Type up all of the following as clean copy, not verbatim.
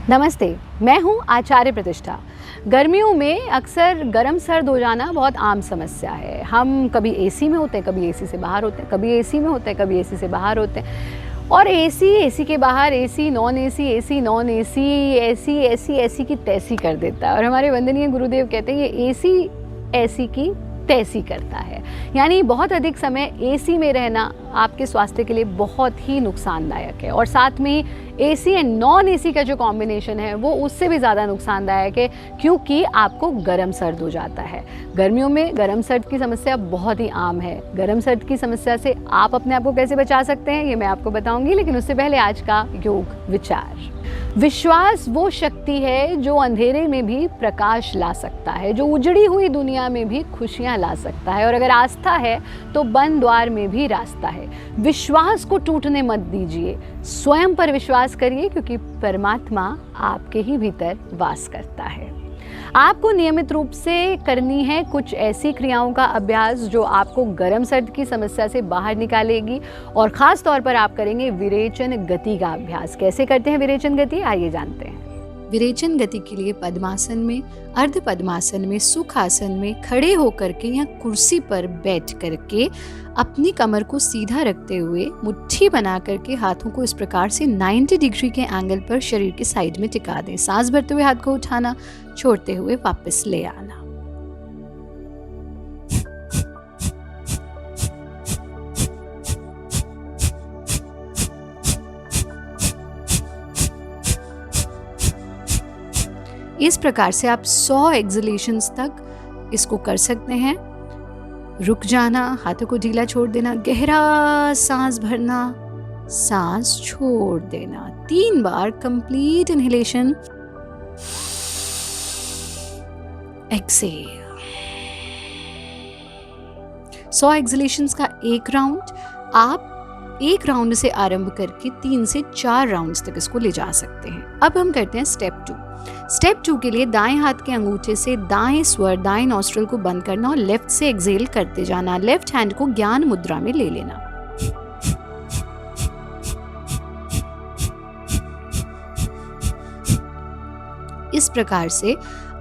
नमस्ते, मैं हूँ आचार्य प्रतिष्ठा। गर्मियों में अक्सर गर्म सर्द हो जाना बहुत आम समस्या है। हम कभी एसी में होते हैं, कभी एसी से बाहर होते हैं, कभी एसी में होते हैं, कभी एसी से बाहर होते हैं। और एसी के बाहर AC non AC, AC non AC, ऐसी की तैसी कर देता है। और हमारे वंदनीय गुरुदेव कहते हैं ये एसी ऐसी की तैसी करता है। यानी बहुत अधिक समय एसी में रहना आपके स्वास्थ्य के लिए बहुत ही नुकसानदायक है। और साथ में एसी एंड नॉन एसी का जो कॉम्बिनेशन है वो उससे भी ज़्यादा नुकसानदायक है, क्योंकि आपको गर्म सर्द हो जाता है। गर्मियों में गर्म सर्द की समस्या बहुत ही आम है। गर्म सर्द की समस्या से आप अपने आप को कैसे बचा सकते हैं ये मैं आपको बताऊंगी, लेकिन उससे पहले आज का योग विचार। विश्वास वो शक्ति है जो अंधेरे में भी प्रकाश ला सकता है, जो उजड़ी हुई दुनिया में भी खुशियां ला सकता है। और अगर आस्था है तो बंद द्वार में भी रास्ता है। विश्वास को टूटने मत दीजिए, स्वयं पर विश्वास करिए, क्योंकि परमात्मा आपके ही भीतर वास करता है। आपको नियमित रूप से करनी है कुछ ऐसी क्रियाओं का अभ्यास जो आपको गर्म सर्द की समस्या से बाहर निकालेगी। और ख़ास तौर पर आप करेंगे विरेचन गति का अभ्यास। कैसे करते हैं विरेचन गति, आइए जानते हैं। विरेचन गति के लिए पद्मासन में, अर्ध पद्मासन में, सुखासन में खड़े होकर के या कुर्सी पर बैठ करके अपनी कमर को सीधा रखते हुए मुट्ठी बना करके हाथों को इस प्रकार से 90 डिग्री के एंगल पर शरीर के साइड में टिका दें। सांस भरते हुए हाथ को उठाना, छोड़ते हुए वापस ले आना। इस प्रकार से आप 100 एक्सलेशंस तक इसको कर सकते हैं। रुक जाना, हाथों को ढीला छोड़ देना, गहरा सांस भरना, सांस छोड़ देना। 3 बार कंप्लीट इनहेलेशन, एक्सेल। 100 एक्सलेशंस का एक राउंड। आप एक राउंड से आरंभ करके 3 से 4 राउंड्स तक इसको ले जा सकते हैं। अब हम करते हैं स्टेप 2। स्टेप 2 के लिए दाएं हाथ के अंगूठे से दाएं स्वर, दाएं नॉस्ट्रल को बंद करना और लेफ्ट से एक्सेल करते जाना। लेफ्ट हैंड को ज्ञान मुद्रा में ले लेना। इस प्रकार से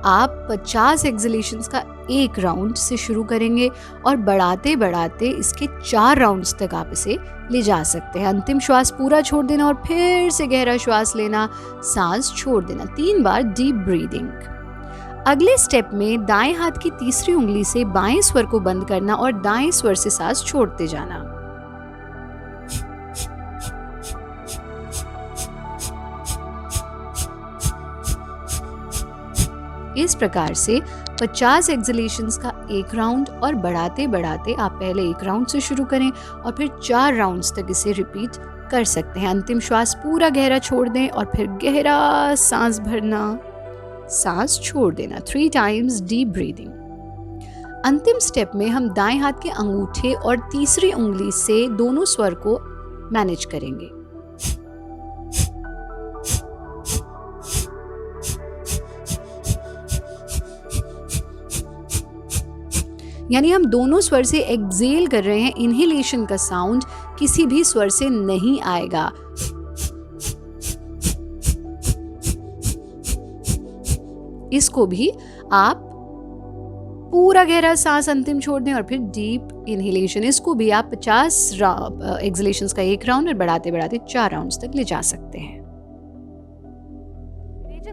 आप 50 एक्सलेशंस का एक राउंड से शुरू करेंगे और बढ़ाते बढ़ाते इसके 4 राउंड्स तक आप इसे ले जा सकते हैं। अंतिम श्वास पूरा छोड़ देना और फिर से गहरा श्वास लेना, सांस छोड़ देना। 3 बार डीप ब्रीदिंग। अगले स्टेप में दाएं हाथ की तीसरी उंगली से बाएं स्वर को बंद करना और दाएं स्वर से सांस छोड़ते जाना। इस प्रकार से 50 एक्सलेशंस का एक राउंड और बढ़ाते बढ़ाते आप पहले एक राउंड से शुरू करें और फिर 4 राउंड्स तक इसे रिपीट कर सकते हैं। अंतिम श्वास पूरा गहरा छोड़ दें और फिर गहरा सांस भरना, सांस छोड़ देना। 3 टाइम्स डीप ब्रीदिंग। अंतिम स्टेप में हम दाएं हाथ के अंगूठे और तीसरी उंगली से दोनों स्वर को मैनेज करेंगे। यानी हम दोनों स्वर से एक्सेल कर रहे हैं। इनहेलेशन का साउंड किसी भी स्वर से नहीं आएगा। इसको भी आप पूरा गहरा सांस अंतिम छोड़ दें और फिर डीप इनहेलेशन। इसको भी आप 50 एक्सलेशंस का एक राउंड और बढ़ाते बढ़ाते 4 राउंड्स तक ले जा सकते हैं।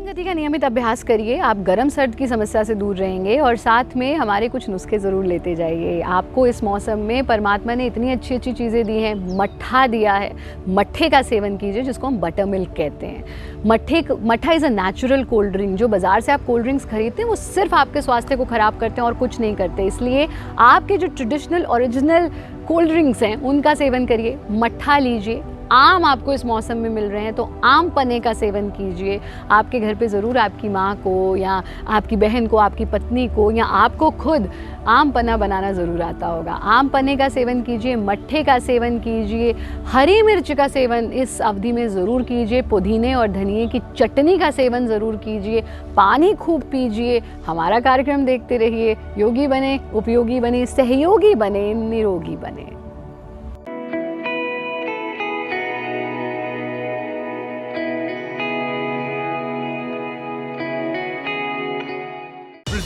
गति का नियमित अभ्यास करिए, आप गर्म सर्द की समस्या से दूर रहेंगे। और साथ में हमारे कुछ नुस्खे ज़रूर लेते जाइए। आपको इस मौसम में परमात्मा ने इतनी अच्छी अच्छी चीज़ें दी हैं। मट्ठा दिया है, मट्ठे का सेवन कीजिए, जिसको हम बटर मिल्क कहते हैं। मट्ठा is a natural cold drink. जो बाज़ार से आप कोल्ड ड्रिंक्स खरीदते हैं वो सिर्फ आपके स्वास्थ्य को ख़राब करते हैं और कुछ नहीं करते। इसलिए आपके जो ट्रेडिशनल ओरिजिनल कोल्ड ड्रिंक्स हैं उनका सेवन करिए। मट्ठा लीजिए। आम आपको इस मौसम में मिल रहे हैं तो आम पन्ने का सेवन कीजिए। आपके घर पे ज़रूर आपकी माँ को या आपकी बहन को, आपकी पत्नी को या आपको खुद आम पन्ना बनाना ज़रूर आता होगा। आम पन्ने का सेवन कीजिए, मट्ठे का सेवन कीजिए, हरी मिर्च का सेवन इस अवधि में ज़रूर कीजिए, पुदीने और धनिए की चटनी का सेवन ज़रूर कीजिए, पानी खूब पीजिए। हमारा कार्यक्रम देखते रहिए। योगी बने, उपयोगी बने, सहयोगी बने, निरोगी बने।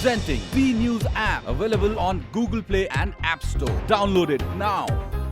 Presenting V News app, available on Google Play and App Store. Download it now.